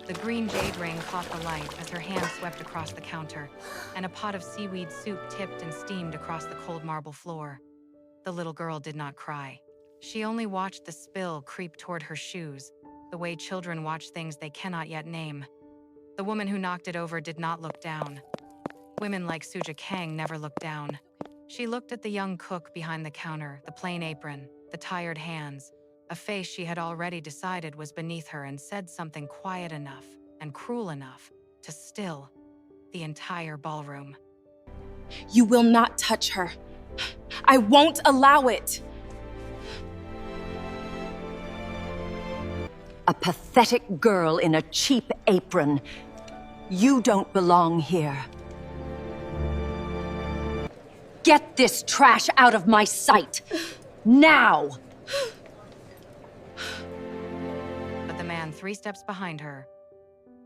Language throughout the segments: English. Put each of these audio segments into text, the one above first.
The green jade ring caught the light as her hand swept across the counter, and a pot of seaweed soup tipped and steamed across the cold marble floor. The little girl did not cry. She only watched the spill creep toward her shoes, the way children watch things they cannot yet name. The woman who knocked it over did not look down. Women like Suja Kang never looked down. She looked at the young cook behind the counter, the plain apron, the tired hands, a face she had already decided was beneath her, and said something quiet enough and cruel enough to still the entire ballroom. You will not touch her. I won't allow it. A pathetic girl in a cheap apron. You don't belong here. Get this trash out of my sight! Now! But the man 3 steps behind her,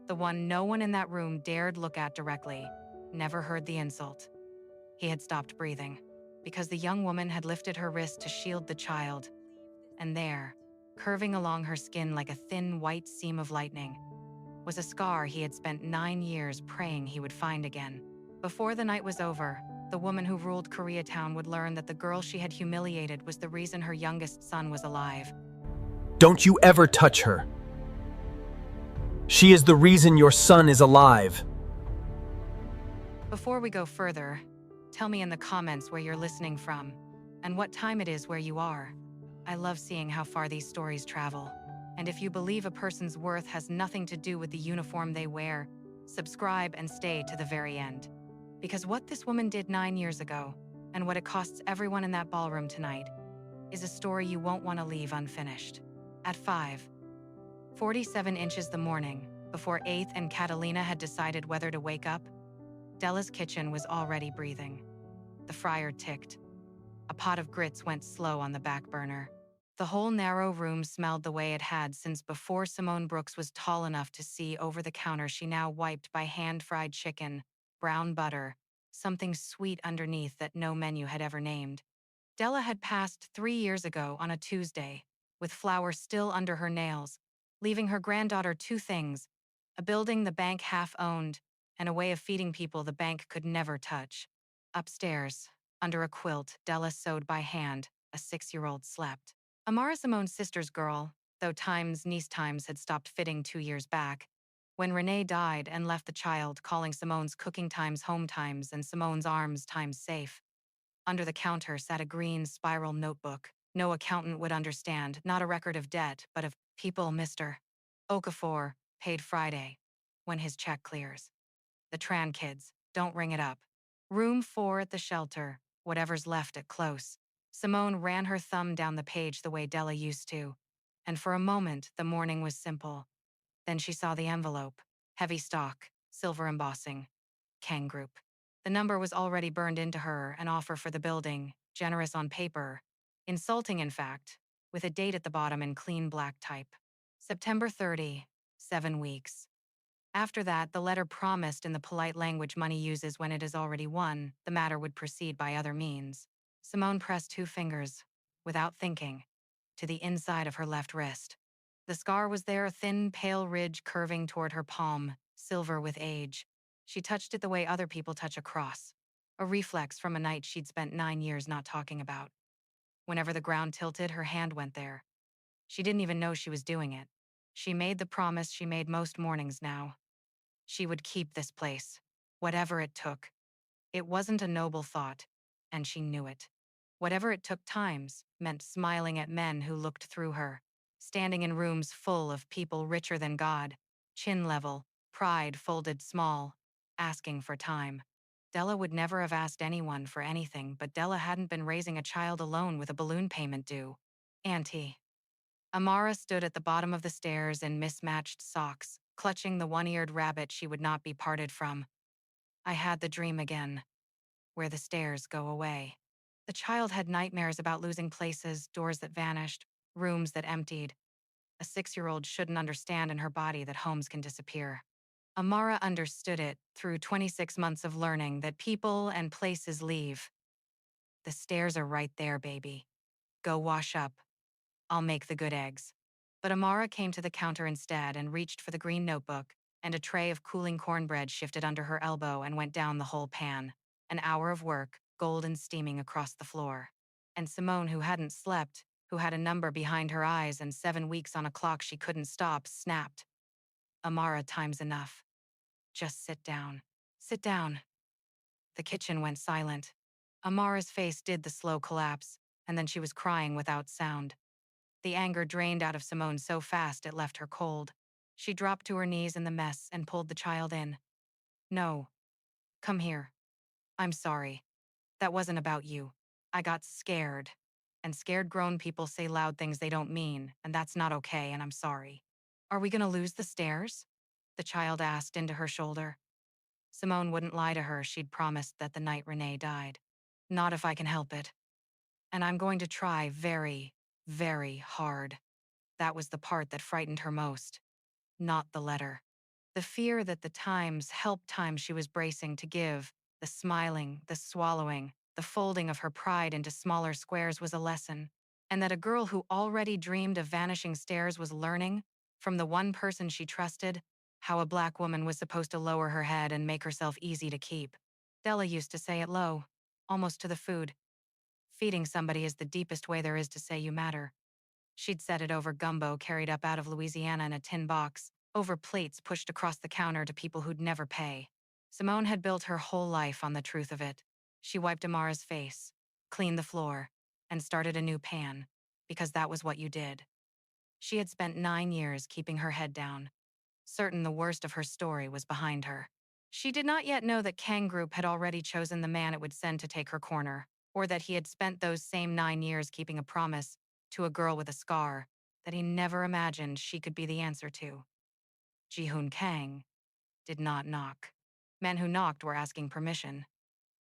the one no one in that room dared look at directly, never heard the insult. He had stopped breathing, because the young woman had lifted her wrist to shield the child, and there, curving along her skin like a thin white seam of lightning, was a scar he had spent 9 years praying he would find again. Before the night was over, the woman who ruled Koreatown would learn that the girl she had humiliated was the reason her youngest son was alive. Don't you ever touch her. She is the reason your son is alive. Before we go further, tell me in the comments where you're listening from, and what time it is where you are. I love seeing how far these stories travel. And if you believe a person's worth has nothing to do with the uniform they wear, subscribe and stay to the very end. Because what this woman did 9 years ago, and what it costs everyone in that ballroom tonight, is a story you won't want to leave unfinished. At 5:47 inches the morning, before Eighth and Catalina had decided whether to wake up, Della's kitchen was already breathing. The fryer ticked. A pot of grits went slow on the back burner. The whole narrow room smelled the way it had since before Simone Brooks was tall enough to see over the counter. She now wiped by hand-fried chicken, brown butter, something sweet underneath that no menu had ever named. Della had passed 3 years ago on a Tuesday, with flour still under her nails, leaving her granddaughter 2 things: a building the bank half owned, and a way of feeding people the bank could never touch. Upstairs, under a quilt Della sewed by hand, a 6-year-old slept. Amara, Simone's sister's girl, though niece times had stopped fitting 2 years back, when Renee died and left the child calling Simone's cooking times home times and Simone's arms times safe. Under the counter sat a green spiral notebook. No accountant would understand, not a record of debt, but of people Mr. Okafor paid Friday, when his check clears. The Tran kids, don't ring it up. Room 4 at the shelter, whatever's left at close. Simone ran her thumb down the page the way Della used to, and for a moment the morning was simple. Then she saw the envelope. Heavy stock, silver embossing. Kang Group. The number was already burned into her, an offer for the building, generous on paper, insulting in fact, with a date at the bottom in clean black type. September 30, 7 weeks. After that, the letter promised in the polite language money uses when it is already won, the matter would proceed by other means. Simone pressed 2 fingers, without thinking, to the inside of her left wrist. The scar was there, a thin, pale ridge curving toward her palm, silver with age. She touched it the way other people touch a cross, a reflex from a night she'd spent 9 years not talking about. Whenever the ground tilted, her hand went there. She didn't even know she was doing it. She made the promise she made most mornings now. She would keep this place, whatever it took. It wasn't a noble thought, and she knew it. Whatever it took times meant smiling at men who looked through her, standing in rooms full of people richer than God, chin level, pride folded small, asking for time. Della would never have asked anyone for anything, but Della hadn't been raising a child alone with a balloon payment due. Auntie. Amara stood at the bottom of the stairs in mismatched socks, clutching the one-eared rabbit she would not be parted from. I had the dream again, where the stairs go away. The child had nightmares about losing places, doors that vanished, rooms that emptied. A 6-year-old shouldn't understand in her body that homes can disappear. Amara understood it through 26 months of learning that people and places leave. The stairs are right there, baby. Go wash up. I'll make the good eggs. But Amara came to the counter instead and reached for the green notebook, and a tray of cooling cornbread shifted under her elbow and went down the whole pan. An hour of work, golden steaming across the floor. And Simone, who hadn't slept, who had a number behind her eyes and 7 weeks on a clock she couldn't stop, snapped. Amara, time's enough. Just sit down. Sit down. The kitchen went silent. Amara's face did the slow collapse, and then she was crying without sound. The anger drained out of Simone so fast it left her cold. She dropped to her knees in the mess and pulled the child in. No. Come here. I'm sorry. That wasn't about you. I got scared. And scared grown people say loud things they don't mean, and that's not okay, and I'm sorry. Are we gonna lose the stairs? The child asked into her shoulder. Simone wouldn't lie to her. She'd promised that the night Renee died. Not if I can help it. And I'm going to try very, very hard. That was the part that frightened her most. Not the letter. The fear that the help times she was bracing to give, the smiling, the swallowing, the folding of her pride into smaller squares was a lesson, and that a girl who already dreamed of vanishing stairs was learning, from the one person she trusted, how a black woman was supposed to lower her head and make herself easy to keep. Della used to say it low, almost to the food. Feeding somebody is the deepest way there is to say you matter. She'd said it over gumbo carried up out of Louisiana in a tin box, over plates pushed across the counter to people who'd never pay. Simone had built her whole life on the truth of it. She wiped Amara's face, cleaned the floor, and started a new pan, because that was what you did. She had spent 9 years keeping her head down, certain the worst of her story was behind her. She did not yet know that Kang Group had already chosen the man it would send to take her corner, or that he had spent those same 9 years keeping a promise to a girl with a scar that he never imagined she could be the answer to. Ji-hoon Kang did not knock. Men who knocked were asking permission,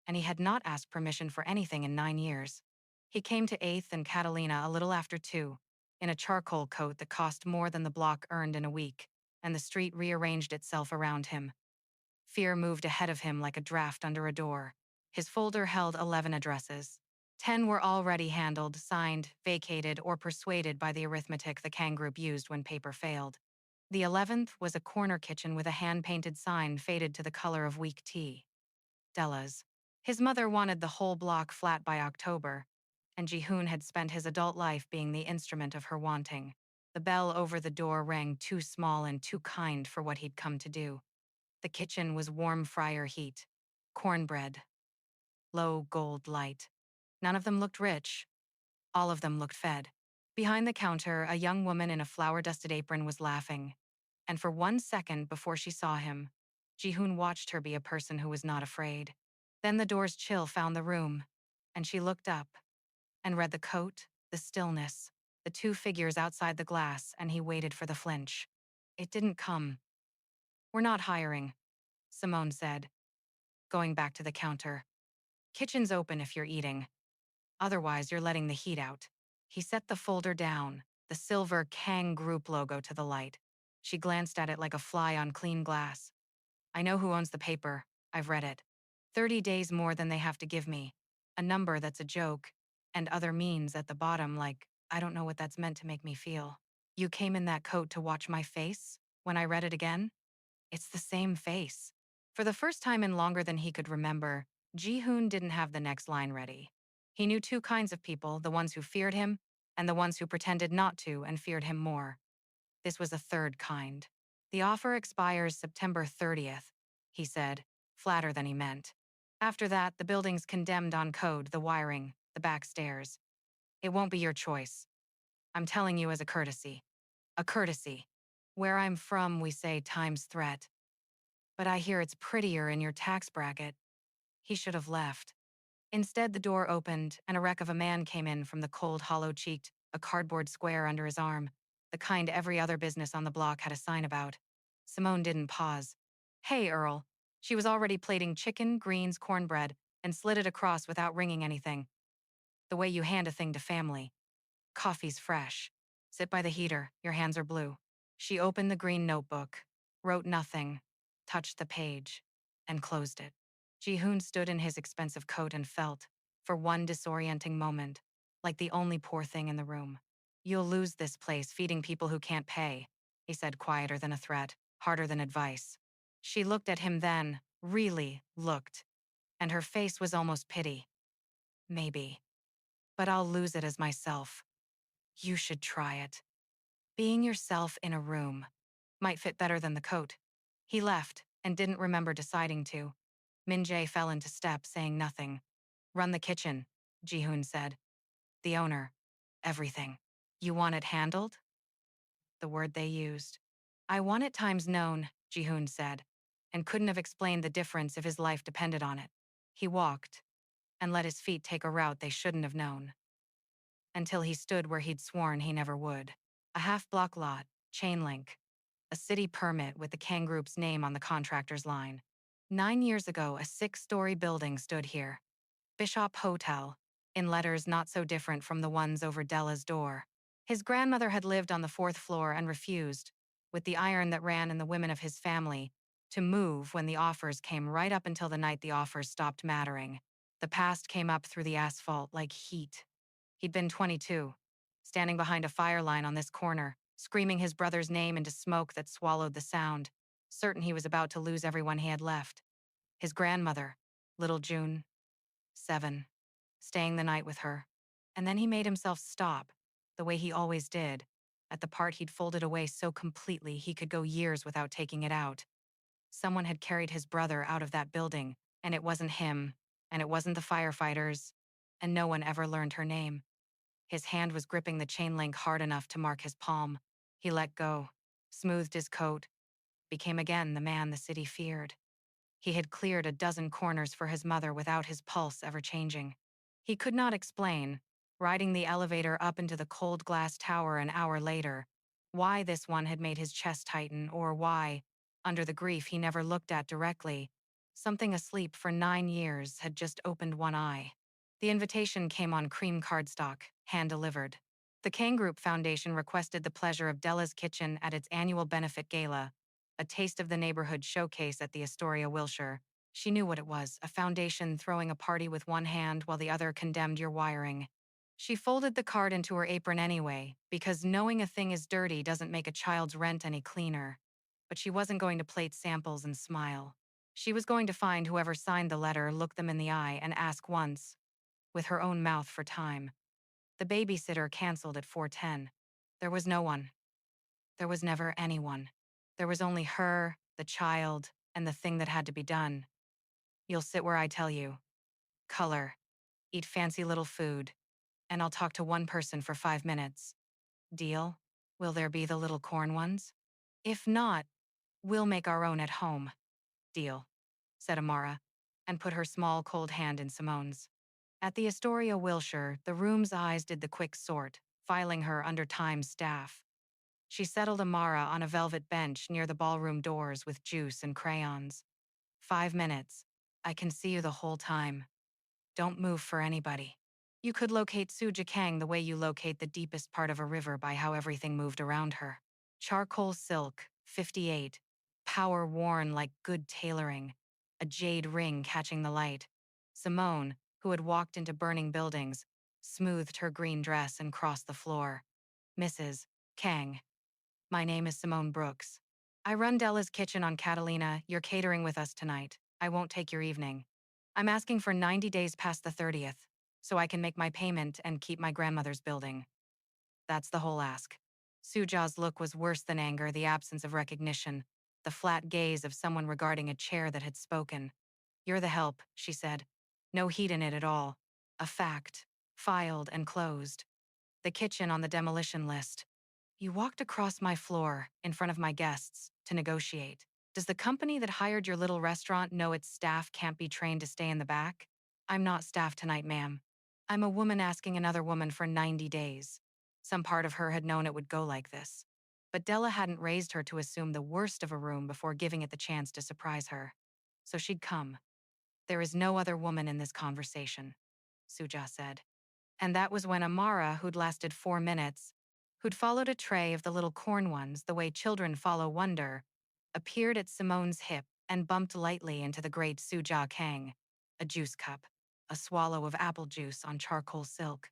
and he had not asked permission for anything in 9 years. He came to 8th and Catalina a little after 2, in a charcoal coat that cost more than the block earned in a week, and the street rearranged itself around him. Fear moved ahead of him like a draft under a door. His folder held 11 addresses. 10 were already handled, signed, vacated, or persuaded by the arithmetic the Kang Group used when paper failed. The 11th was a corner kitchen with a hand-painted sign faded to the color of weak tea. Della's. His mother wanted the whole block flat by October, and Ji-hoon had spent his adult life being the instrument of her wanting. The bell over the door rang too small and too kind for what he'd come to do. The kitchen was warm fryer heat, cornbread, low gold light. None of them looked rich. All of them looked fed. Behind the counter, a young woman in a flour-dusted apron was laughing. And for 1 second before she saw him, Ji-hoon watched her be a person who was not afraid. Then the door's chill found the room, and she looked up and read the coat, the stillness, the 2 figures outside the glass, and he waited for the flinch. It didn't come. We're not hiring, Simone said, going back to the counter. Kitchen's open if you're eating. Otherwise, you're letting the heat out. He set the folder down, the silver Kang Group logo to the light. She glanced at it like a fly on clean glass. I know who owns the paper. I've read it. 30 days more than they have to give me. A number that's a joke, and other means at the bottom like, I don't know what that's meant to make me feel. You came in that coat to watch my face? When I read it again? It's the same face. For the first time in longer than he could remember, Ji-hoon didn't have the next line ready. He knew 2 kinds of people, the ones who feared him, and the ones who pretended not to and feared him more. This was a third kind. The offer expires September 30th, he said, flatter than he meant. After that, the building's condemned on code, the wiring, the back stairs. It won't be your choice. I'm telling you as a courtesy. A courtesy. Where I'm from, we say times threat. But I hear it's prettier in your tax bracket. He should have left. Instead, the door opened, and a wreck of a man came in from the cold, hollow-cheeked, a cardboard square under his arm, the kind every other business on the block had a sign about. Simone didn't pause. Hey, Earl. She was already plating chicken, greens, cornbread, and slid it across without ringing anything. The way you hand a thing to family. Coffee's fresh. Sit by the heater, your hands are blue. She opened the green notebook, wrote nothing, touched the page, and closed it. Ji-hoon stood in his expensive coat and felt, for one disorienting moment, like the only poor thing in the room. You'll lose this place feeding people who can't pay, he said, quieter than a threat, harder than advice. She looked at him then, really looked, and her face was almost pity. Maybe. But I'll lose it as myself. You should try it. Being yourself in a room might fit better than the coat. He left and didn't remember deciding to. Min-jae fell into step, saying nothing. Run the kitchen, Ji-hoon said. The owner. Everything. You want it handled? The word they used. I want it times known, Ji-hoon said, and couldn't have explained the difference if his life depended on it. He walked and let his feet take a route they shouldn't have known. Until he stood where he'd sworn he never would. A half-block lot, chain link. A city permit with the Kang Group's name on the contractor's line. 9 years ago, a 6-story building stood here. Bishop Hotel, in letters not so different from the ones over Della's door. His grandmother had lived on the 4th floor and refused, with the iron that ran in the women of his family, to move when the offers came right up until the night the offers stopped mattering. The past came up through the asphalt like heat. He'd been 22, standing behind a fire line on this corner, screaming his brother's name into smoke that swallowed the sound, certain he was about to lose everyone he had left. His grandmother, little June, 7, staying the night with her. And then he made himself stop, the way he always did, at the part he'd folded away so completely he could go years without taking it out. Someone had carried his brother out of that building, and it wasn't him, and it wasn't the firefighters, and no one ever learned her name. His hand was gripping the chain link hard enough to mark his palm. He let go, smoothed his coat, became again the man the city feared. He had cleared a dozen corners for his mother without his pulse ever changing. He could not explain, riding the elevator up into the cold glass tower an hour later, why this one had made his chest tighten or why, under the grief he never looked at directly, something asleep for 9 years had just opened one eye. The invitation came on cream cardstock, hand-delivered. The Kang Group Foundation requested the pleasure of Della's Kitchen at its annual benefit gala, a taste of the neighborhood showcase at the Astoria, Wilshire. She knew what it was, a foundation throwing a party with one hand while the other condemned your wiring. She folded the card into her apron anyway, because knowing a thing is dirty doesn't make a child's rent any cleaner. But she wasn't going to plate samples and smile. She was going to find whoever signed the letter, look them in the eye, and ask once, with her own mouth for time. The babysitter canceled at 4:10. There was no one. There was never anyone. There was only her, the child, and the thing that had to be done. You'll sit where I tell you. Color. Eat fancy little food. And I'll talk to one person for 5 minutes. Deal? Will there be the little corn ones? If not, we'll make our own at home. Deal, said Amara, and put her small cold hand in Simone's. At the Astoria, Wilshire, the room's eyes did the quick sort, filing her under Time's staff. She settled Amara on a velvet bench near the ballroom doors with juice and crayons. 5 minutes. I can see you the whole time. Don't move for anybody. You could locate Suja Kang the way you locate the deepest part of a river by how everything moved around her. Charcoal silk, 58. Power worn like good tailoring. A jade ring catching the light. Simone, who had walked into burning buildings, smoothed her green dress and crossed the floor. Mrs. Kang. My name is Simone Brooks. I run Della's Kitchen on Catalina. You're catering with us tonight. I won't take your evening. I'm asking for 90 days past the 30th, so I can make my payment and keep my grandmother's building. That's the whole ask. Suja's look was worse than anger, the absence of recognition, the flat gaze of someone regarding a chair that had spoken. You're the help, she said. No heat in it at all. A fact. Filed and closed. The kitchen on the demolition list. You walked across my floor, in front of my guests, to negotiate. Does the company that hired your little restaurant know its staff can't be trained to stay in the back? I'm not staff tonight, ma'am. I'm a woman asking another woman for 90 days. Some part of her had known it would go like this. But Della hadn't raised her to assume the worst of a room before giving it the chance to surprise her. So she'd come. There is no other woman in this conversation, Suja said. And that was when Amara, who'd lasted 4 minutes, who'd followed a tray of the little corn ones the way children follow wonder, appeared at Simone's hip and bumped lightly into the great Suja Kang, a juice cup, a swallow of apple juice on charcoal silk.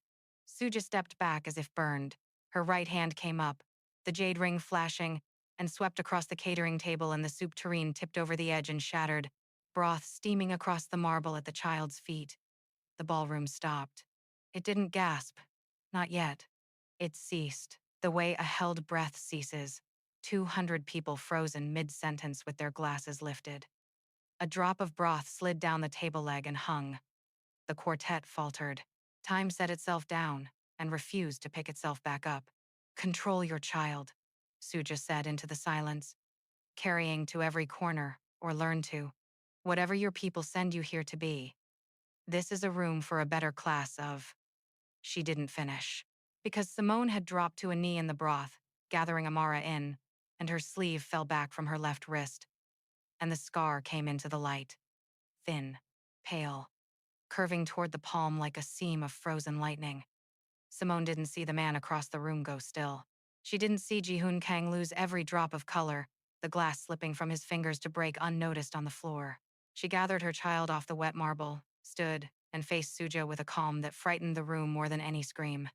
Suja stepped back as if burned, Her right hand came up, the jade ring flashing, and swept across the catering table, and the soup tureen tipped over the edge and shattered, broth steaming across the marble at the child's feet. The ballroom stopped. It didn't gasp. Not yet. It ceased, the way a held breath ceases. 200 people frozen mid-sentence with their glasses lifted. A drop of broth slid down the table leg and hung. The quartet faltered. Time set itself down and refused to pick itself back up. Control your child, Suja said into the silence. Carrying to every corner, or learn to. Whatever your people send you here to be. This is a room for a better class of. She didn't finish. Because Simone had dropped to a knee in the broth, gathering Amara in, and her sleeve fell back from her left wrist. And the scar came into the light. Thin, pale, curving toward the palm like a seam of frozen lightning. Simone didn't see the man across the room go still. She didn't see Ji-hoon Kang lose every drop of color, the glass slipping from his fingers to break unnoticed on the floor. She gathered her child off the wet marble, stood, and faced Suja with a calm that frightened the room more than any scream.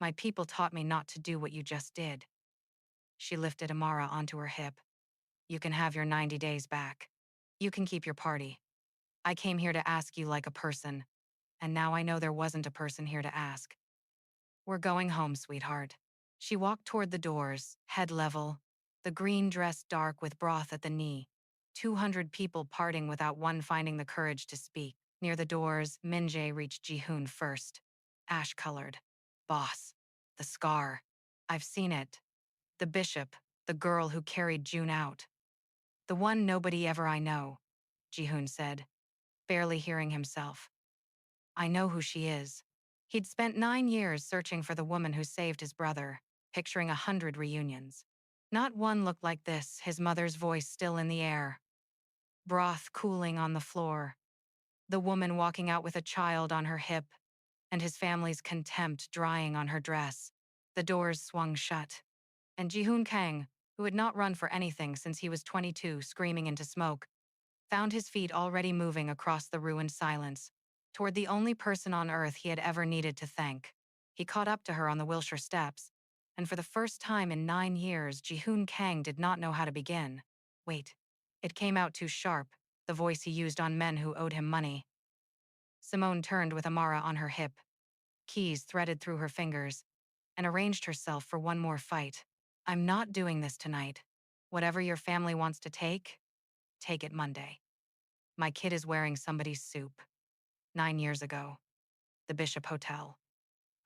My people taught me not to do what you just did. She lifted Amara onto her hip. You can have your 90 days back. You can keep your party. I came here to ask you like a person, and now I know there wasn't a person here to ask. We're going home, sweetheart. She walked toward the doors, head level, the green dress dark with broth at the knee. 200 people parting without one finding the courage to speak. Near the doors, Min-jae reached Ji-hoon first. Ash-colored. Boss. The scar. I've seen it. The bishop, the girl who carried June out. The one nobody ever I know, Ji-hoon said, barely hearing himself. I know who she is. He'd spent 9 years searching for the woman who saved his brother, picturing 100 reunions. Not one looked like this, his mother's voice still in the air. Broth cooling on the floor. The woman walking out with a child on her hip, and his family's contempt drying on her dress. The doors swung shut. And Ji-hoon Kang, who had not run for anything since he was 22, screaming into smoke, found his feet already moving across the ruined silence, toward the only person on earth he had ever needed to thank. He caught up to her on the Wilshire steps, and for the first time in 9 years, Ji-hoon Kang did not know how to begin. Wait. It came out too sharp, the voice he used on men who owed him money. Simone turned with Amara on her hip. Keys threaded through her fingers, and arranged herself for one more fight. I'm not doing this tonight. Whatever your family wants to take it Monday. My kid is wearing somebody's soup. 9 years ago. The Bishop Hotel.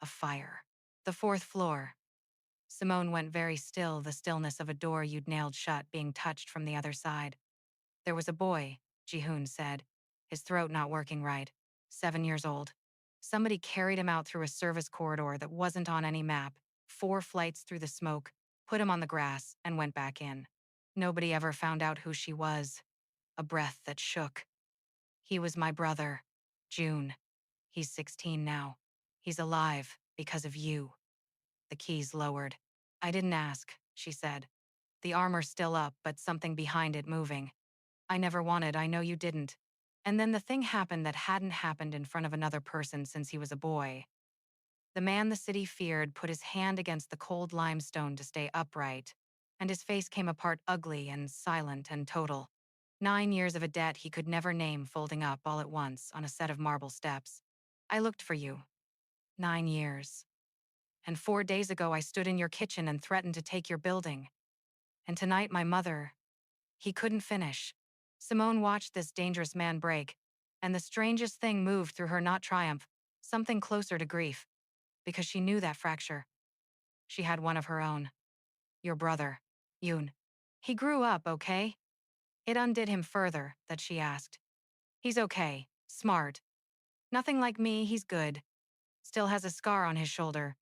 A fire. The 4th floor. Simone went very still, the stillness of a door you'd nailed shut being touched from the other side. There was a boy, Ji-hoon said, his throat not working right, 7 years old. Somebody carried him out through a service corridor that wasn't on any map, 4 flights through the smoke, put him on the grass, and went back in. Nobody ever found out who she was. A breath that shook. He was my brother, June. He's 16 now. He's alive because of you. The keys lowered. I didn't ask, she said. The armor still up, but something behind it moving. I never wanted, I know you didn't. And then the thing happened that hadn't happened in front of another person since he was a boy. The man the city feared put his hand against the cold limestone to stay upright, and his face came apart ugly and silent and total. 9 years of a debt he could never name folding up all at once on a set of marble steps. I looked for you. 9 years. And 4 days ago I stood in your kitchen and threatened to take your building. And tonight my mother. He couldn't finish. Simone watched this dangerous man break, and the strangest thing moved through her, not triumph, something closer to grief. Because she knew that fracture. She had one of her own. Your brother, Yoon. He grew up, okay? It undid him further, that she asked. He's okay, smart. Nothing like me, he's good. Still has a scar on his shoulder.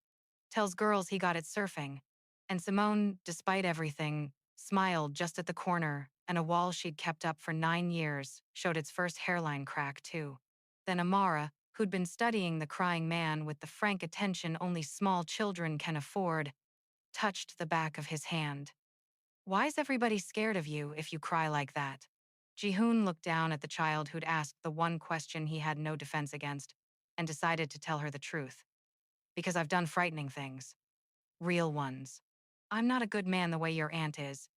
Tells girls he got it surfing. And Simone, despite everything, smiled just at the corner, and a wall she'd kept up for 9 years showed its first hairline crack, too. Then Amara, who'd been studying the crying man with the frank attention only small children can afford, touched the back of his hand. Why's everybody scared of you if you cry like that? Ji-hoon looked down at the child who'd asked the one question he had no defense against, and decided to tell her the truth. Because I've done frightening things. Real ones. I'm not a good man the way your aunt is.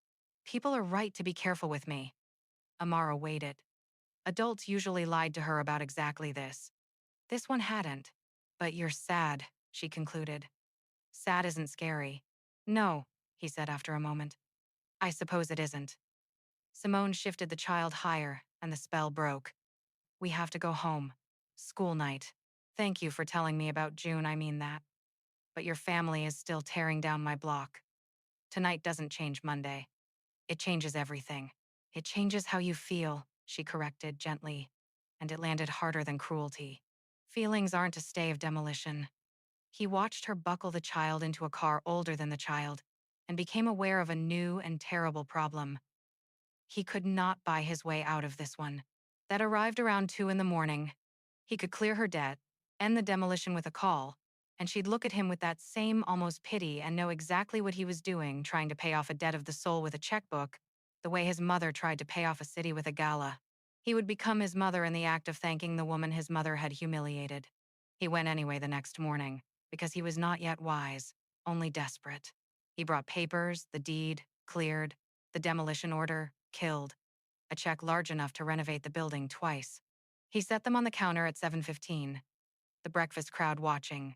People are right to be careful with me. Amara waited. Adults usually lied to her about exactly this. This one hadn't. But you're sad, she concluded. Sad isn't scary. No, he said after a moment. I suppose it isn't. Simone shifted the child higher, and the spell broke. We have to go home. School night. Thank you for telling me about June, I mean that. But your family is still tearing down my block. Tonight doesn't change Monday. It changes everything. It changes how you feel, she corrected gently, and it landed harder than cruelty. Feelings aren't a stay of demolition. He watched her buckle the child into a car older than the child and became aware of a new and terrible problem. He could not buy his way out of this one. That arrived around 2 in the morning. He could clear her debt, end the demolition with a call, and she'd look at him with that same almost pity and know exactly what he was doing, trying to pay off a debt of the soul with a checkbook, the way his mother tried to pay off a city with a gala. He would become his mother in the act of thanking the woman his mother had humiliated. He went anyway the next morning, because he was not yet wise, only desperate. He brought papers, the deed, cleared, the demolition order, killed, a check large enough to renovate the building twice. He set them on the counter at 7:15, the breakfast crowd watching.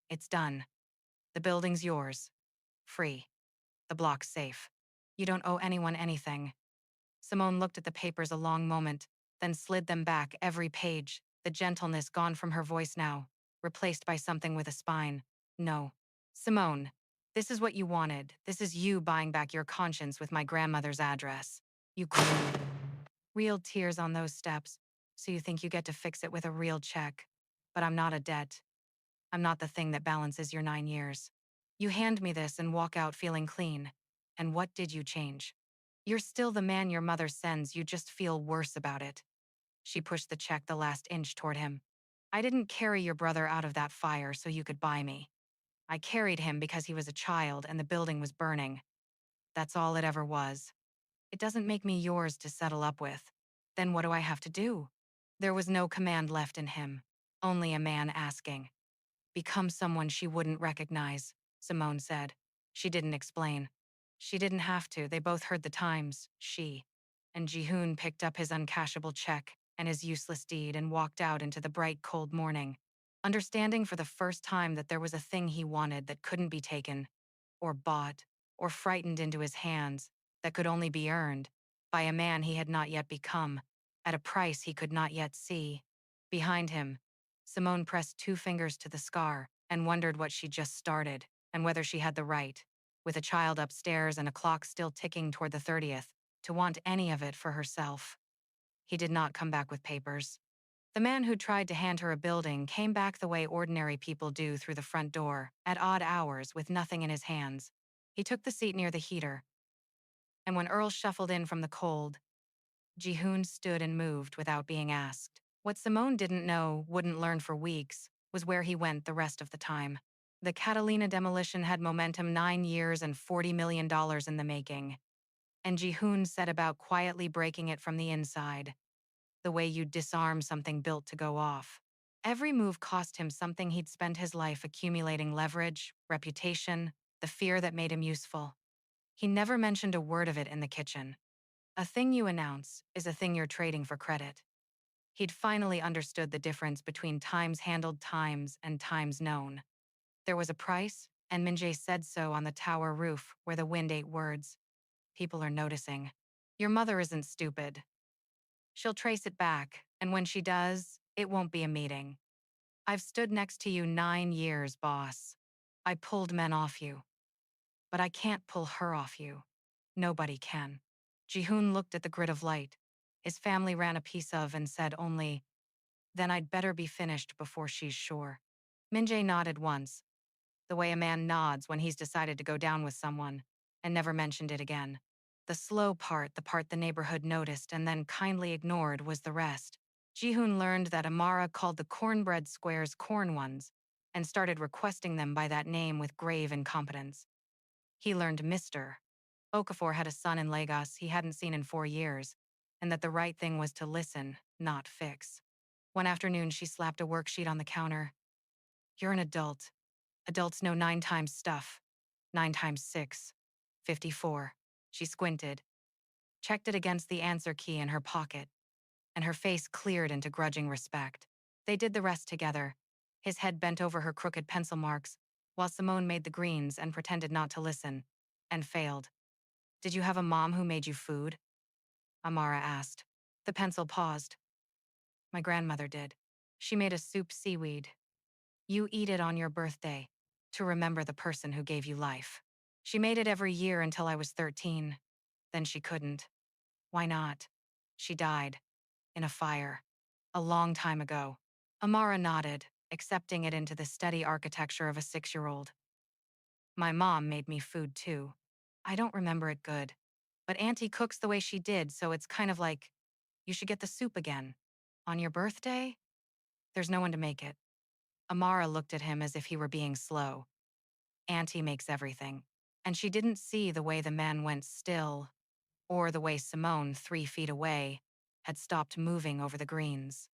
It's done. The building's yours. Free. The block's safe. You don't owe anyone anything. Simone looked at the papers a long moment, then slid them back, every page, the gentleness gone from her voice now, replaced by something with a spine. No. Simone, this is what you wanted. This is you buying back your conscience with my grandmother's address. You real tears on those steps, so you think you get to fix it with a real check. But I'm not a debt. I'm not the thing that balances your 9 years. You hand me this and walk out feeling clean. And what did you change? You're still the man your mother sends, you just feel worse about it. She pushed the check the last inch toward him. I didn't carry your brother out of that fire so you could buy me. I carried him because he was a child and the building was burning. That's all it ever was. It doesn't make me yours to settle up with. Then what do I have to do? There was no command left in him, only a man asking. Become someone she wouldn't recognize, Simone said. She didn't explain. She didn't have to, they both heard the times, she. And Jihoon picked up his uncashable check and his useless deed and walked out into the bright, cold morning, understanding for the first time that there was a thing he wanted that couldn't be taken, or bought, or frightened into his hands, that could only be earned by a man he had not yet become, at a price he could not yet see. Behind him, Simone pressed 2 fingers to the scar and wondered what she just started and whether she had the right, with a child upstairs and a clock still ticking toward the 30th, to want any of it for herself. He did not come back with papers. The man who tried to hand her a building came back the way ordinary people do, through the front door, at odd hours with nothing in his hands. He took the seat near the heater, and when Earl shuffled in from the cold, Jihoon stood and moved without being asked. What Simone didn't know, wouldn't learn for weeks, was where he went the rest of the time. The Catalina demolition had momentum, 9 years and $40 million in the making. And Jihoon set about quietly breaking it from the inside, the way you'd disarm something built to go off. Every move cost him something he'd spent his life accumulating: leverage, reputation, the fear that made him useful. He never mentioned a word of it in the kitchen. A thing you announce is a thing you're trading for credit. He'd finally understood the difference between times handled times and times known. There was a price, and Minjae said so on the tower roof where the wind ate words. People are noticing. Your mother isn't stupid. She'll trace it back, and when she does, it won't be a meeting. I've stood next to you 9 years, boss. I pulled men off you. But I can't pull her off you. Nobody can. Jihoon looked at the grid of light his family ran a piece of and said only, then I'd better be finished before she's sure. Minjae nodded once, the way a man nods when he's decided to go down with someone, and never mentioned it again. The slow part, the part the neighborhood noticed and then kindly ignored, was the rest. Jihoon learned that Amara called the cornbread squares corn ones and started requesting them by that name with grave incompetence. He learned Mr. Okafor had a son in Lagos he hadn't seen in 4 years, and that the right thing was to listen, not fix. One afternoon, she slapped a worksheet on the counter. You're an adult. Adults know 9 times stuff. 9 times 6. 54. She squinted, checked it against the answer key in her pocket, and her face cleared into grudging respect. They did the rest together, his head bent over her crooked pencil marks, while Simone made the greens and pretended not to listen, and failed. Did you have a mom who made you food? Amara asked. The pencil paused. My grandmother did. She made a soup seaweed. You eat it on your birthday, to remember the person who gave you life. She made it every year until I was 13. Then she couldn't. Why not? She died. In a fire. A long time ago. Amara nodded, accepting it into the steady architecture of a 6-year-old. My mom made me food too. I don't remember it good. But Auntie cooks the way she did, so it's kind of like, you should get the soup again. On your birthday? There's no one to make it. Amara looked at him as if he were being slow. Auntie makes everything. And she didn't see the way the man went still, or the way Simone, 3 feet away, had stopped moving over the greens.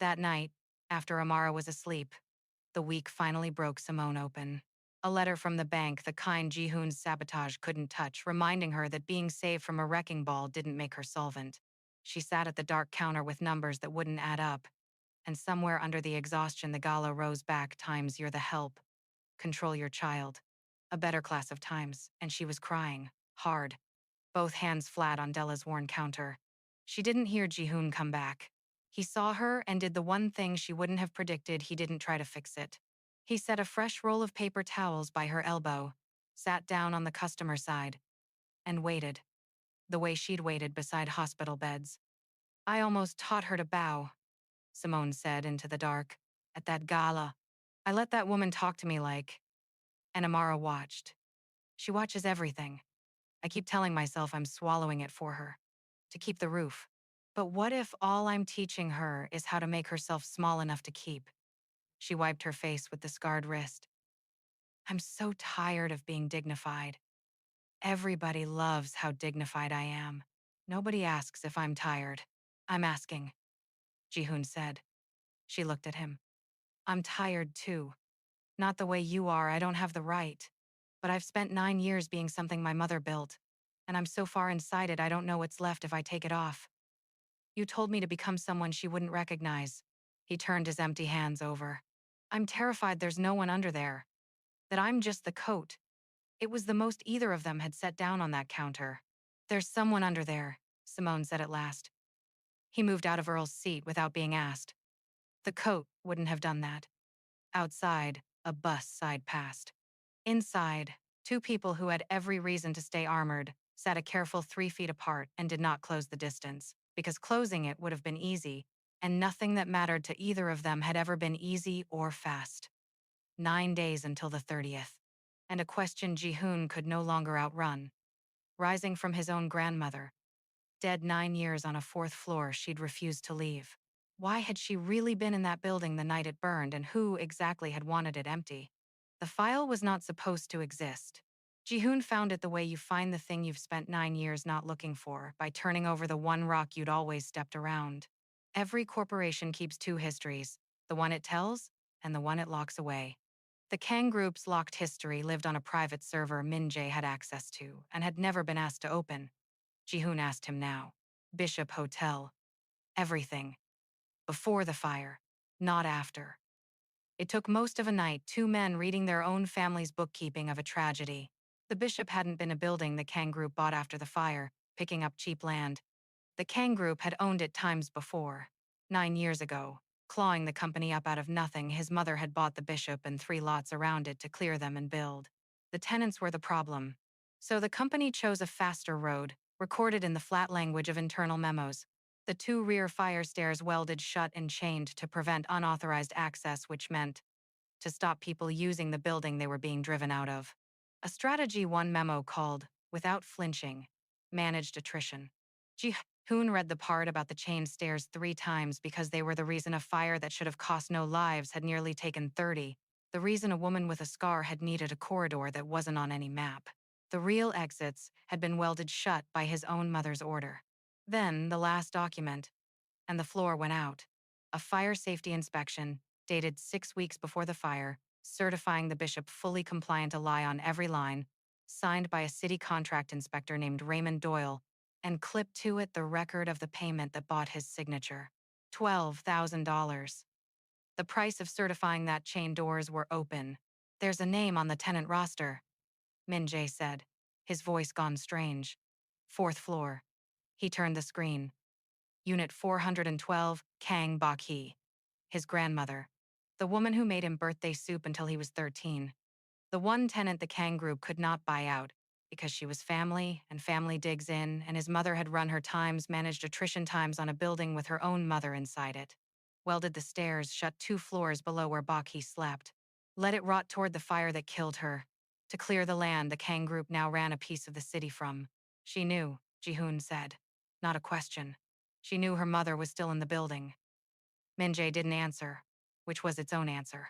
That night, after Amara was asleep, the week finally broke Simone open. A letter from the bank, the kind Jihoon's sabotage couldn't touch, reminding her that being saved from a wrecking ball didn't make her solvent. She sat at the dark counter with numbers that wouldn't add up, and somewhere under the exhaustion the gala rose back times you're the help. Control your child. A better class of times, and she was crying, hard, both hands flat on Della's worn counter. She didn't hear Jihoon come back. He saw her and did the one thing she wouldn't have predicted. He didn't try to fix it. He set a fresh roll of paper towels by her elbow, sat down on the customer side, and waited, the way she'd waited beside hospital beds. I almost taught her to bow, Simone said into the dark. At that gala, I let that woman talk to me like... And Amara watched. She watches everything. I keep telling myself I'm swallowing it for her, to keep the roof. But what if all I'm teaching her is how to make herself small enough to keep? She wiped her face with the scarred wrist. I'm so tired of being dignified. Everybody loves how dignified I am. Nobody asks if I'm tired. I'm asking, Jihoon said. She looked at him. I'm tired too. Not the way you are, I don't have the right. But I've spent 9 years being something my mother built, and I'm so far inside it I don't know what's left if I take it off. You told me to become someone she wouldn't recognize. He turned his empty hands over. I'm terrified there's no one under there. That I'm just the coat. It was the most either of them had set down on that counter. There's someone under there, Simone said at last. He moved out of Earl's seat without being asked. The coat wouldn't have done that. Outside, a bus sighed past. Inside, 2 people who had every reason to stay armored sat a careful 3 feet apart and did not close the distance, because closing it would have been easy, and nothing that mattered to either of them had ever been easy or fast. 9 days until the 30th, and a question Jihoon could no longer outrun. Rising from his own grandmother, dead 9 years on a 4th floor she'd refused to leave. Why had she really been in that building the night it burned, and who exactly had wanted it empty? The file was not supposed to exist. Jihoon found it the way you find the thing you've spent 9 years not looking for, by turning over the one rock you'd always stepped around. Every corporation keeps 2 histories, the one it tells and the one it locks away. The Kang Group's locked history lived on a private server Min-jae had access to and had never been asked to open. Jihoon asked him now. Bishop Hotel. Everything. Before the fire, not after. It took most of a night, 2 men reading their own family's bookkeeping of a tragedy. The Bishop hadn't been a building the Kang Group bought after the fire, picking up cheap land. The Kang Group had owned it times before. 9 years ago, clawing the company up out of nothing, his mother had bought the Bishop and 3 lots around it to clear them and build. The tenants were the problem. So the company chose a faster road, recorded in the flat language of internal memos. The 2 rear fire stairs welded shut and chained to prevent unauthorized access, which meant to stop people using the building they were being driven out of. A strategy one memo called, without flinching, managed attrition. Ji-hoon read the part about the chain stairs 3 times because they were the reason a fire that should have cost no lives had nearly taken 30. The reason a woman with a scar had needed a corridor that wasn't on any map. The real exits had been welded shut by his own mother's order. Then, the last document, and the floor went out. A fire safety inspection, dated 6 weeks before the fire, certifying the Bishop fully compliant, a lie on every line, signed by a city contract inspector named Raymond Doyle, and clipped to it the record of the payment that bought his signature. $12,000. The price of certifying that chain doors were open. There's a name on the tenant roster, Min Jae said, his voice gone strange. Fourth floor. He turned the screen. Unit 412, Kang Bak-hee. His grandmother. The woman who made him birthday soup until he was 13. The one tenant the Kang group could not buy out because she was family and family digs in, and his mother had run her times, managed attrition times on a building with her own mother inside it. Welded the stairs shut 2 floors below where Bak-hee slept. Let it rot toward the fire that killed her. To clear the land the Kang group now ran a piece of the city from. She knew, Ji-hoon said. Not a question. She knew her mother was still in the building. Min Jae didn't answer, which was its own answer.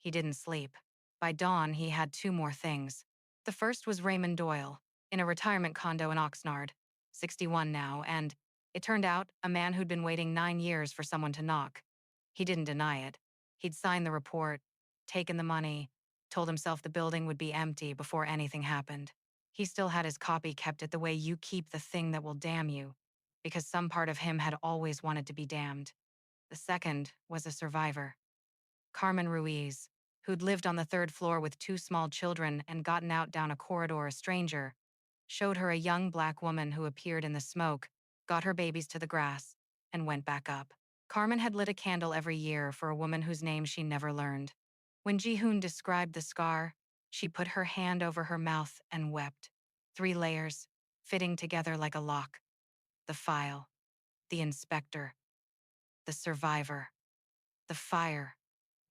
He didn't sleep. By dawn, he had 2 more things. The first was Raymond Doyle, in a retirement condo in Oxnard, 61 now, and, it turned out, a man who'd been waiting 9 years for someone to knock. He didn't deny it. He'd signed the report, taken the money, told himself the building would be empty before anything happened. He still had his copy, kept it the way you keep the thing that will damn you, because some part of him had always wanted to be damned. The second was a survivor. Carmen Ruiz, who'd lived on the 3rd floor with 2 small children and gotten out down a corridor a stranger, showed her a young black woman who appeared in the smoke, got her babies to the grass, and went back up. Carmen had lit a candle every year for a woman whose name she never learned. When Ji-hoon described the scar, she put her hand over her mouth and wept. 3 layers, fitting together like a lock. The file. The inspector. The survivor. The fire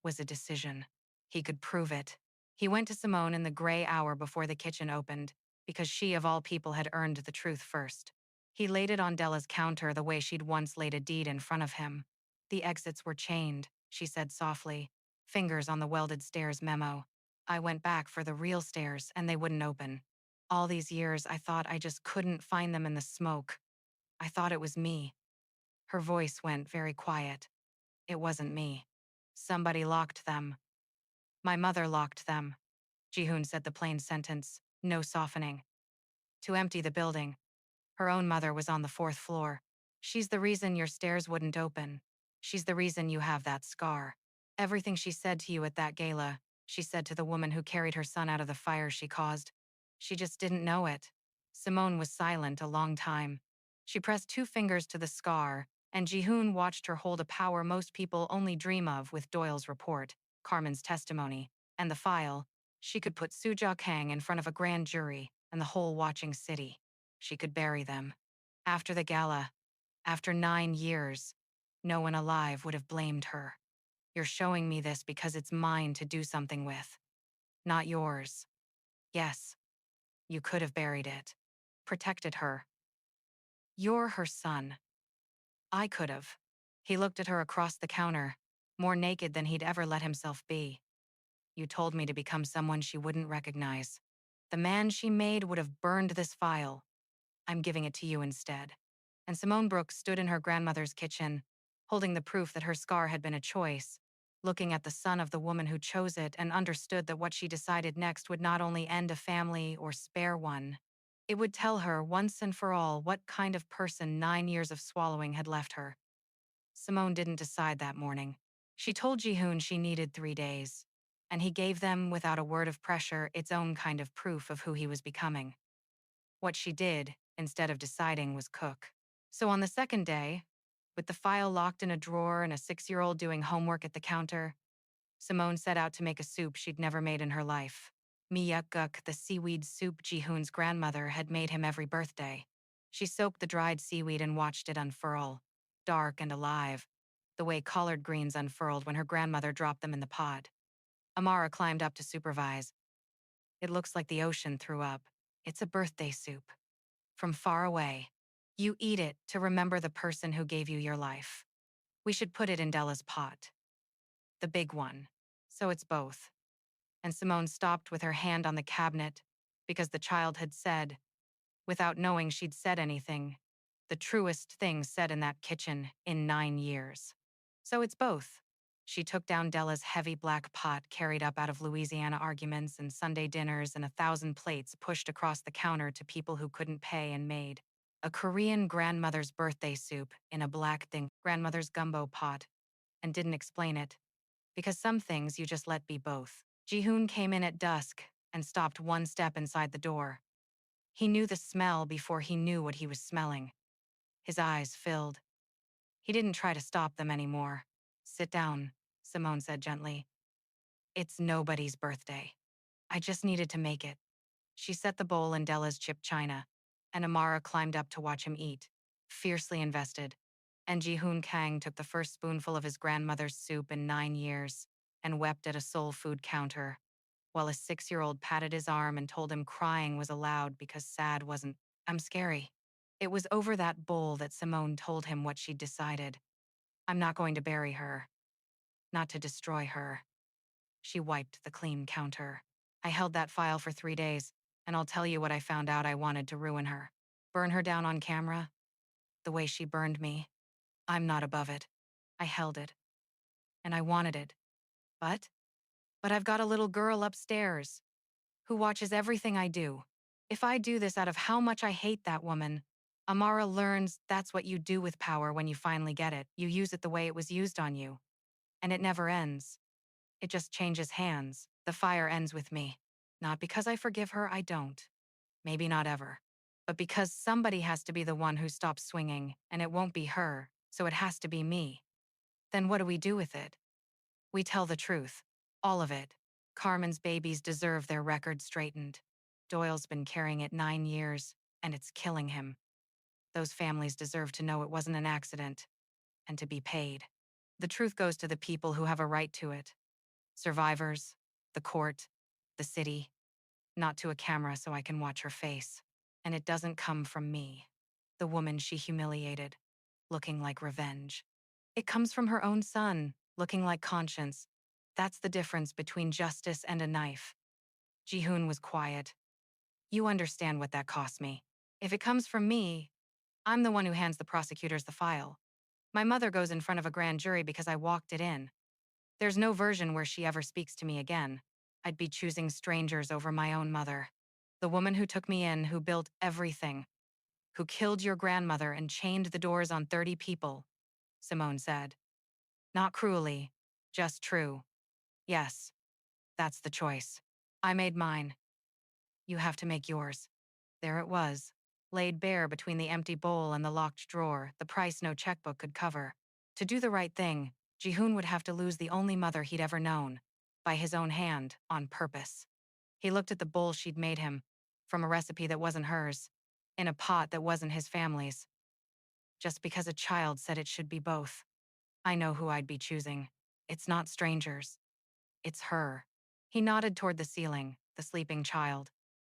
was a decision. He could prove it. He went to Simone in the gray hour before the kitchen opened, because she, of all people, had earned the truth first. He laid it on Della's counter the way she'd once laid a deed in front of him. The exits were chained, she said softly, fingers on the welded stairs memo. I went back for the real stairs and they wouldn't open. All these years I thought I just couldn't find them in the smoke. I thought it was me. Her voice went very quiet. It wasn't me. Somebody locked them. My mother locked them. Ji-hoon said the plain sentence, no softening. To empty the building. Her own mother was on the 4th floor. She's the reason your stairs wouldn't open. She's the reason you have that scar. Everything she said to you at that gala, she said to the woman who carried her son out of the fire she caused. She just didn't know it. Simone was silent a long time. She pressed 2 fingers to the scar, and Ji-hoon watched her hold a power most people only dream of with Doyle's report, Carmen's testimony, and the file. She could put Soo-ja Kang in front of a grand jury and the whole watching city. She could bury them. After the gala, after 9 years, no one alive would have blamed her. You're showing me this because it's mine to do something with. Not yours. Yes, you could have buried it. Protected her. You're her son. I could have. He looked at her across the counter, more naked than he'd ever let himself be. You told me to become someone she wouldn't recognize. The man she made would have burned this file. I'm giving it to you instead. And Simone Brooks stood in her grandmother's kitchen, holding the proof that her scar had been a choice, looking at the son of the woman who chose it and understood that what she decided next would not only end a family or spare one, it would tell her once and for all what kind of person 9 years of swallowing had left her. Simone didn't decide that morning. She told Ji-hoon she needed 3 days, and he gave them, without a word of pressure, its own kind of proof of who he was becoming. What she did, instead of deciding, was cook. So on the 2nd day, with the file locked in a drawer and a 6-year-old doing homework at the counter, Simone set out to make a soup she'd never made in her life. Miyuk-guk, the seaweed soup Ji-hoon's grandmother had made him every birthday. She soaked the dried seaweed and watched it unfurl, dark and alive, the way collard greens unfurled when her grandmother dropped them in the pot. Amara climbed up to supervise. It looks like the ocean threw up. It's a birthday soup. From far away. You eat it to remember the person who gave you your life. We should put it in Della's pot. The big one. So it's both. And Simone stopped with her hand on the cabinet because the child had said, without knowing she'd said anything, the truest thing said in that kitchen in 9 years. So it's both. She took down Della's heavy black pot carried up out of Louisiana arguments and Sunday dinners and 1,000 plates pushed across the counter to people who couldn't pay and made a Korean grandmother's birthday soup in a black thing grandmother's gumbo pot and didn't explain it. Because some things you just let be both. Jihoon came in at dusk and stopped one step inside the door. He knew the smell before he knew what he was smelling. His eyes filled. He didn't try to stop them anymore. Sit down, Simone said gently. It's nobody's birthday. I just needed to make it. She set the bowl in Della's chip china, and Amara climbed up to watch him eat, fiercely invested. And Jihoon Kang took the first spoonful of his grandmother's soup in 9 years and wept at a soul food counter, while a 6-year-old patted his arm and told him crying was allowed because sad wasn't. I'm scary. It was over that bowl that Simone told him what she'd decided. I'm not going to bury her. Not to destroy her. She wiped the clean counter. I held that file for 3 days, and I'll tell you what I found out. I wanted to ruin her. Burn her down on camera. The way she burned me. I'm not above it. I held it. And I wanted it. But I've got a little girl upstairs who watches everything I do. If I do this out of how much I hate that woman, Amara learns that's what you do with power when you finally get it. You use it the way it was used on you. And it never ends. It just changes hands. The fire ends with me. Not because I forgive her, I don't. Maybe not ever. But because somebody has to be the one who stops swinging, and it won't be her, so it has to be me. Then what do we do with it? We tell the truth. All of it. Carmen's babies deserve their record straightened. Doyle's been carrying it 9 years, and it's killing him. Those families deserve to know it wasn't an accident, and to be paid. The truth goes to the people who have a right to it. Survivors, the court, the city. Not to a camera so I can watch her face. And it doesn't come from me, the woman she humiliated, looking like revenge. It comes from her own son, looking like conscience. That's the difference between justice and a knife. Jihoon was quiet. You understand what that cost me. If it comes from me, I'm the one who hands the prosecutors the file. My mother goes in front of a grand jury because I walked it in. There's no version where she ever speaks to me again. I'd be choosing strangers over my own mother. The woman who took me in, who built everything, who killed your grandmother and chained the doors on 30 people, Simone said. Not cruelly, just true. Yes, that's the choice. I made mine. You have to make yours. There it was, laid bare between the empty bowl and the locked drawer, the price no checkbook could cover. To do the right thing, Jihoon would have to lose the only mother he'd ever known, by his own hand, on purpose. He looked at the bowl she'd made him, from a recipe that wasn't hers, in a pot that wasn't his family's. Just because a child said it should be both. I know who I'd be choosing. It's not strangers. It's her. He nodded toward the ceiling, the sleeping child.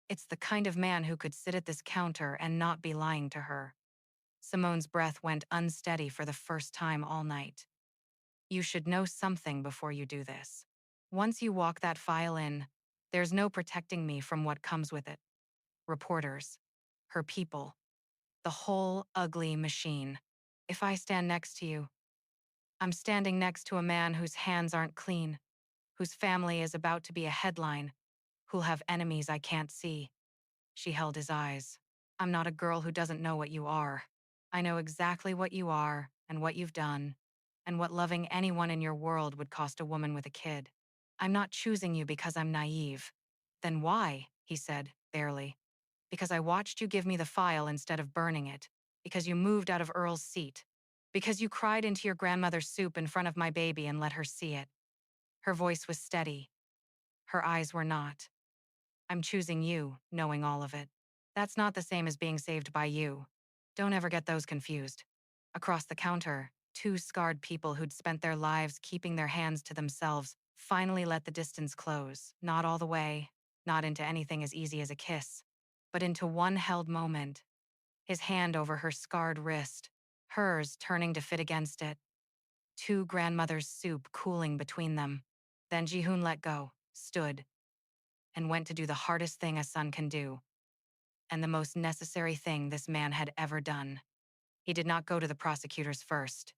It's the kind of man who could sit at this counter and not be lying to her. Simone's breath went unsteady for the first time all night. You should know something before you do this. Once you walk that file in, there's no protecting me from what comes with it. Reporters. Her people. The whole ugly machine. If I stand next to you, I'm standing next to a man whose hands aren't clean, whose family is about to be a headline, who'll have enemies I can't see. She held his eyes. I'm not a girl who doesn't know what you are. I know exactly what you are and what you've done, and what loving anyone in your world would cost a woman with a kid. I'm not choosing you because I'm naive. Then why? He said, barely. Because I watched you give me the file instead of burning it. Because you moved out of Earl's seat. Because you cried into your grandmother's soup in front of my baby and let her see it. Her voice was steady. Her eyes were not. I'm choosing you, knowing all of it. That's not the same as being saved by you. Don't ever get those confused. Across the counter, 2 scarred people who'd spent their lives keeping their hands to themselves finally let the distance close, not all the way, not into anything as easy as a kiss, but into one held moment. His hand over her scarred wrist, hers turning to fit against it. 2 grandmothers' soup cooling between them. Then Jihoon let go, stood, and went to do the hardest thing a son can do, and the most necessary thing this man had ever done. He did not go to the prosecutors first.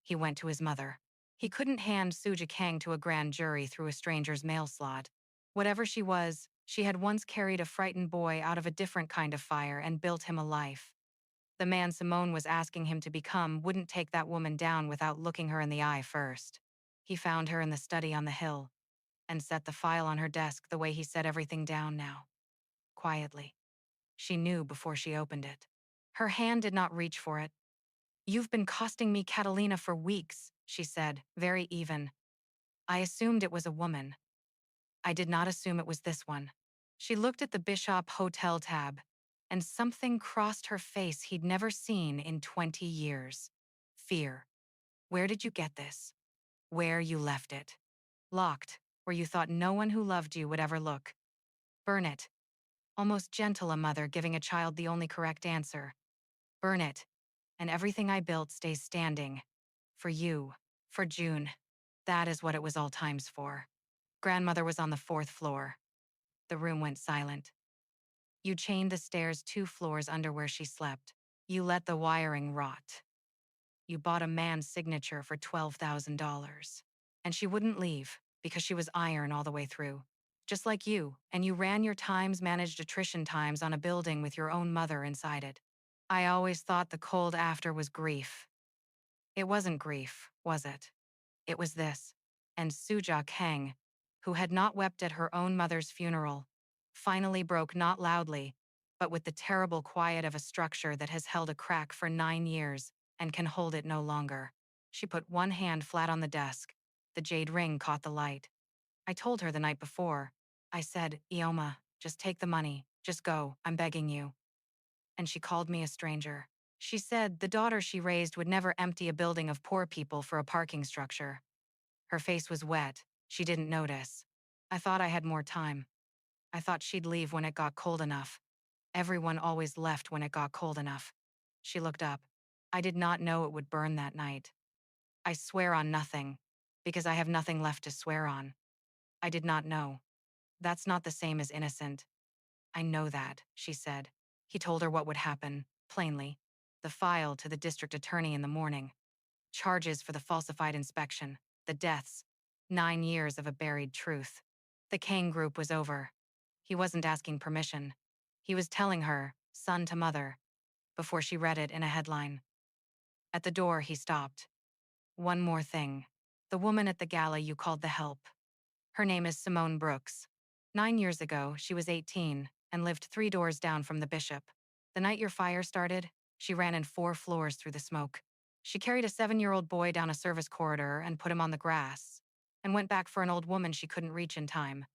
He went to his mother. He couldn't hand Suja Kang to a grand jury through a stranger's mail slot. Whatever she was, she had once carried a frightened boy out of a different kind of fire and built him a life. The man Simone was asking him to become wouldn't take that woman down without looking her in the eye first. He found her in the study on the hill and set the file on her desk the way he set everything down now. Quietly. She knew before she opened it. Her hand did not reach for it. "You've been costing me Catalina for weeks," she said, very even. "I assumed it was a woman. I did not assume it was this one." She looked at the Bishop Hotel tab, and something crossed her face he'd never seen in 20 years. Fear. Where did you get this? Where you left it. Locked, where you thought no one who loved you would ever look. Burn it. Almost gentle a mother giving a child the only correct answer. Burn it, and everything I built stays standing. For you, for June. That is what it was all times for. Grandmother was on the 4th floor. The room went silent. You chained the stairs 2 floors under where she slept. You let the wiring rot. You bought a man's signature for $12,000. And she wouldn't leave, because she was iron all the way through. Just like you, and you ran your times managed attrition times on a building with your own mother inside it. I always thought the cold after was grief. It wasn't grief, was it? It was this. And Suja Kang, who had not wept at her own mother's funeral, finally broke not loudly, but with the terrible quiet of a structure that has held a crack for 9 years and can hold it no longer. She put one hand flat on the desk. The jade ring caught the light. I told her the night before. I said, "Ioma, just take the money. Just go, I'm begging you." And she called me a stranger. She said the daughter she raised would never empty a building of poor people for a parking structure. Her face was wet. She didn't notice. I thought I had more time. I thought she'd leave when it got cold enough. Everyone always left when it got cold enough. She looked up. I did not know it would burn that night. I swear on nothing, because I have nothing left to swear on. I did not know. That's not the same as innocent. I know that, she said. He told her what would happen, plainly. The file to the district attorney in the morning. Charges for the falsified inspection, the deaths, 9 years of a buried truth. The Kang group was over. He wasn't asking permission. He was telling her, son to mother, before she read it in a headline. At the door, he stopped. "One more thing. The woman at the gala you called the help. Her name is Simone Brooks. 9 years ago, she was 18 and lived 3 doors down from the bishop. The night your fire started, she ran in 4 floors through the smoke. She carried a 7-year-old boy down a service corridor and put him on the grass, and went back for an old woman she couldn't reach in time.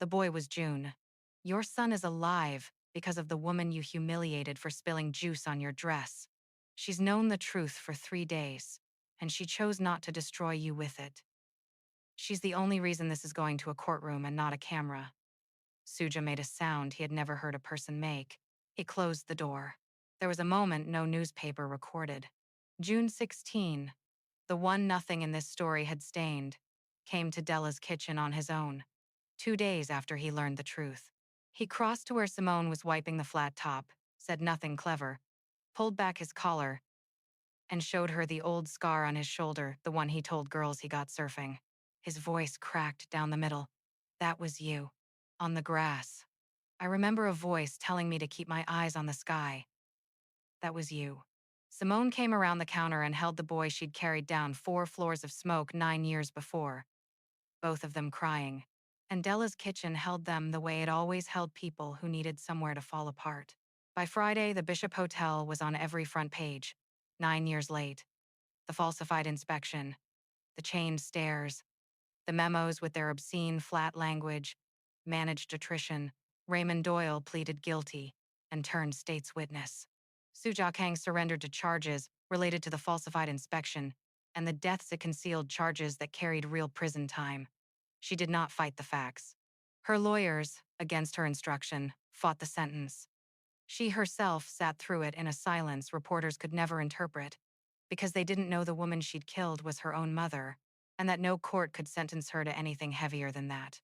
The boy was June. Your son is alive because of the woman you humiliated for spilling juice on your dress. She's known the truth for 3 days, and she chose not to destroy you with it. She's the only reason this is going to a courtroom and not a camera." Suja made a sound he had never heard a person make. He closed the door. There was a moment no newspaper recorded. June 16, the one nothing in this story had stained, came to Della's kitchen on his own, 2 days after he learned the truth. He crossed to where Simone was wiping the flat top, said nothing clever, pulled back his collar, and showed her the old scar on his shoulder, the one he told girls he got surfing. His voice cracked down the middle. "That was you. On the grass. I remember a voice telling me to keep my eyes on the sky. That was you." Simone came around the counter and held the boy she'd carried down 4 floors of smoke 9 years before, both of them crying. And Della's kitchen held them the way it always held people who needed somewhere to fall apart. By Friday, the Bishop Hotel was on every front page, 9 years late. The falsified inspection, the chained stairs, the memos with their obscene flat language, managed attrition. Raymond Doyle pleaded guilty and turned state's witness. Suja Kang surrendered to charges related to the falsified inspection and the deaths it concealed, charges that carried real prison time. She did not fight the facts. Her lawyers, against her instruction, fought the sentence. She herself sat through it in a silence reporters could never interpret, because they didn't know the woman she'd killed was her own mother, and that no court could sentence her to anything heavier than that.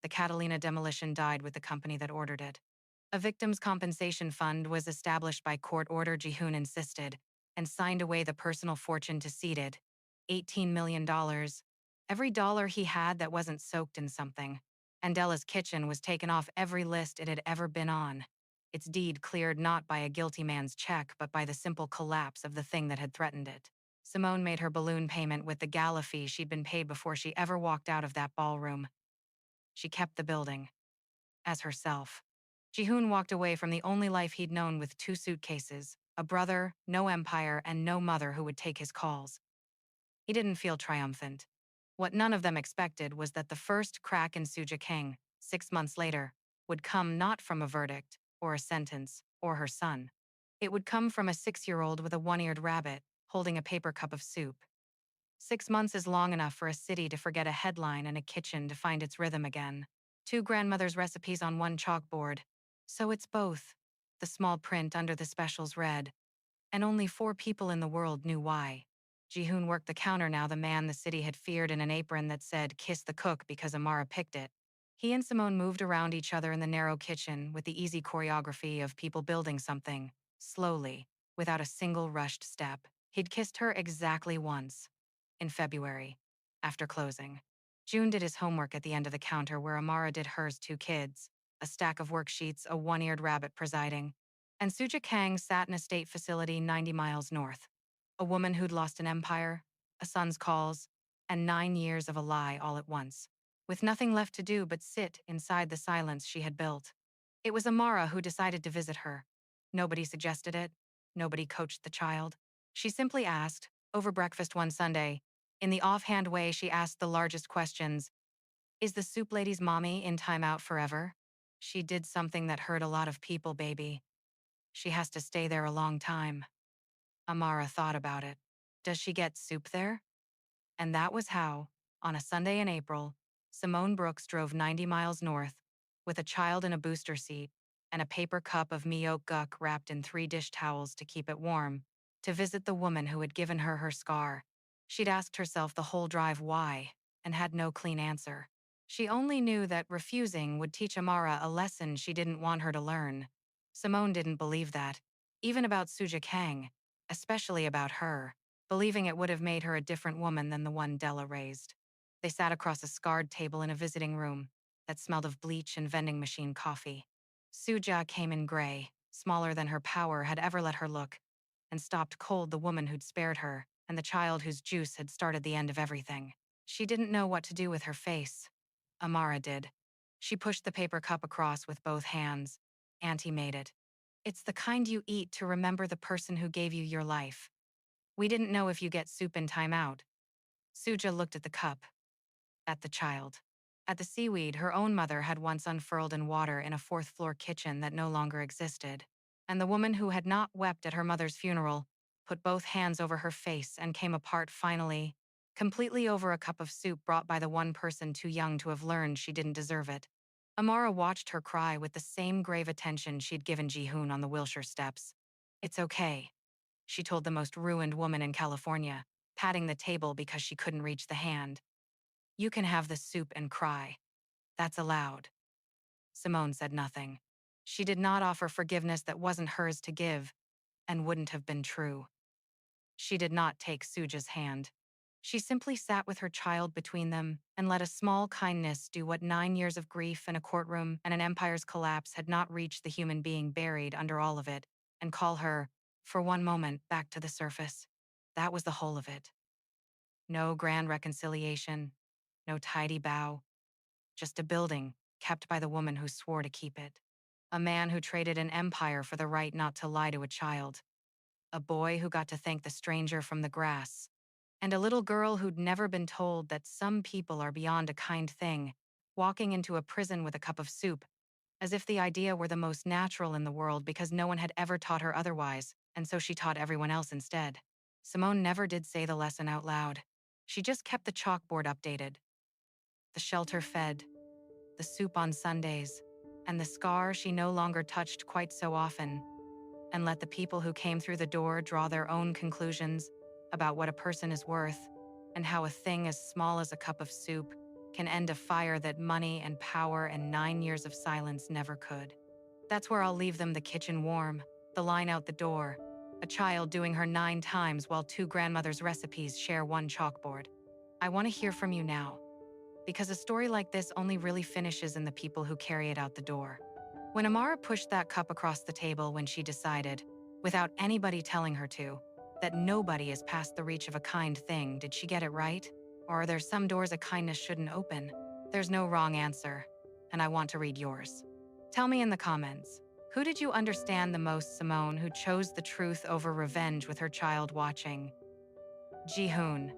The Catalina demolition died with the company that ordered it. A victims' compensation fund was established by court order, Jihoon insisted, and signed away the personal fortune to seed it. $18 million. Every dollar he had that wasn't soaked in something. And Della's kitchen was taken off every list it had ever been on. Its deed cleared not by a guilty man's check, but by the simple collapse of the thing that had threatened it. Simone made her balloon payment with the gala fee she'd been paid before she ever walked out of that ballroom. She kept the building. As herself. Jihoon walked away from the only life he'd known with 2 suitcases, a brother, no empire, and no mother who would take his calls. He didn't feel triumphant. What none of them expected was that the first crack in Suja Kang, 6 months later, would come not from a verdict, or a sentence, or her son. It would come from a 6-year-old with a one-eared rabbit, holding a paper cup of soup. 6 months is long enough for a city to forget a headline and a kitchen to find its rhythm again. 2 grandmothers' recipes on one chalkboard. So it's both. The small print under the specials read. And only 4 people in the world knew why. Jihoon worked the counter now, the man the city had feared in an apron that said, "Kiss the cook," because Amara picked it. He and Simone moved around each other in the narrow kitchen with the easy choreography of people building something, slowly, without a single rushed step. He'd kissed her exactly once. In February, after closing. June did his homework at the end of the counter where Amara did hers, 2 kids, a stack of worksheets, a one-eared rabbit presiding. And Suja Kang sat in a state facility 90 miles north. A woman who'd lost an empire, a son's calls, and 9 years of a lie all at once, with nothing left to do but sit inside the silence she had built. It was Amara who decided to visit her. Nobody suggested it. Nobody coached the child. She simply asked, over breakfast one Sunday. In the offhand way she asked the largest questions. Is the soup lady's mommy in timeout forever? She did something that hurt a lot of people, baby. She has to stay there a long time. Amara thought about it. Does she get soup there? And that was how, on a Sunday in April, Simone Brooks drove 90 miles north, with a child in a booster seat, and a paper cup of miok guk wrapped in 3 dish towels to keep it warm, to visit the woman who had given her her scar. She'd asked herself the whole drive why, and had no clean answer. She only knew that refusing would teach Amara a lesson she didn't want her to learn. Simone didn't believe that, even about Suja Kang, especially about her, believing it would have made her a different woman than the one Della raised. They sat across a scarred table in a visiting room that smelled of bleach and vending machine coffee. Suja came in gray, smaller than her power had ever let her look, and stopped cold the woman who'd spared her and the child whose juice had started the end of everything. She didn't know what to do with her face. Amara did. She pushed the paper cup across with both hands. Auntie made it. It's the kind you eat to remember the person who gave you your life. We didn't know if you get soup in time out. Suja looked at the cup. At the child. At the seaweed her own mother had once unfurled in water in a 4th-floor kitchen that no longer existed. And the woman who had not wept at her mother's funeral put both hands over her face and came apart finally, completely over a cup of soup brought by the one person too young to have learned she didn't deserve it. Amara watched her cry with the same grave attention she'd given Jihoon on the Wilshire steps. It's okay, she told the most ruined woman in California, patting the table because she couldn't reach the hand. You can have the soup and cry. That's allowed. Simone said nothing. She did not offer forgiveness that wasn't hers to give, and wouldn't have been true. She did not take Suja's hand. She simply sat with her child between them and let a small kindness do what 9 years of grief in a courtroom and an empire's collapse had not reached the human being buried under all of it, and call her, for one moment, back to the surface. That was the whole of it. No grand reconciliation, no tidy bow, just a building kept by the woman who swore to keep it. A man who traded an empire for the right not to lie to a child. A boy who got to thank the stranger from the grass. And a little girl who'd never been told that some people are beyond a kind thing, walking into a prison with a cup of soup, as if the idea were the most natural in the world because no one had ever taught her otherwise, and so she taught everyone else instead. Simone never did say the lesson out loud. She just kept the chalkboard updated. The shelter fed, the soup on Sundays, and the scar she no longer touched quite so often, and let the people who came through the door draw their own conclusions about what a person is worth and how a thing as small as a cup of soup can end a fire that money and power and 9 years of silence never could. That's where I'll leave them, the kitchen warm, the line out the door, A child doing her 9 times while 2 grandmothers' recipes share one chalkboard. I want to hear from you now. Because a story like this only really finishes in the people who carry it out the door. When Amara pushed that cup across the table when she decided, without anybody telling her to, that nobody is past the reach of a kind thing, did she get it right? Or are there some doors a kindness shouldn't open? There's no wrong answer, and I want to read yours. Tell me in the comments, who did you understand the most, Simone, who chose the truth over revenge with her child watching? Ji-hoon,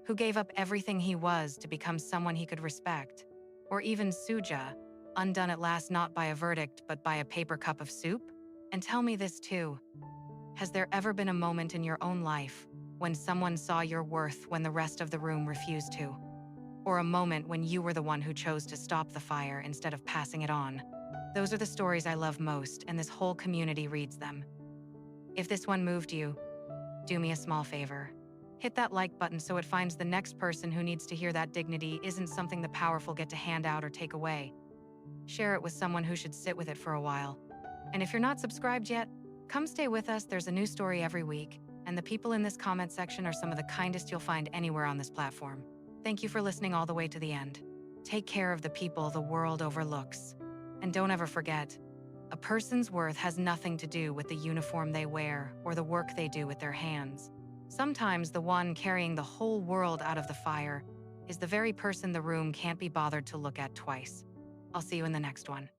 who gave up everything he was to become someone he could respect? Or even Suja, undone at last not by a verdict but by a paper cup of soup? And tell me this too. Has there ever been a moment in your own life when someone saw your worth when the rest of the room refused to? Or a moment when you were the one who chose to stop the fire instead of passing it on? Those are the stories I love most, and this whole community reads them. If this one moved you, do me a small favor. Hit that like button so it finds the next person who needs to hear that dignity isn't something the powerful get to hand out or take away. Share it with someone who should sit with it for a while. And if you're not subscribed yet, come stay with us. There's a new story every week, and the people in this comment section are some of the kindest you'll find anywhere on this platform. Thank you for listening all the way to the end. Take care of the people the world overlooks. And don't ever forget, a person's worth has nothing to do with the uniform they wear or the work they do with their hands. Sometimes the one carrying the whole world out of the fire is the very person the room can't be bothered to look at twice. I'll see you in the next one.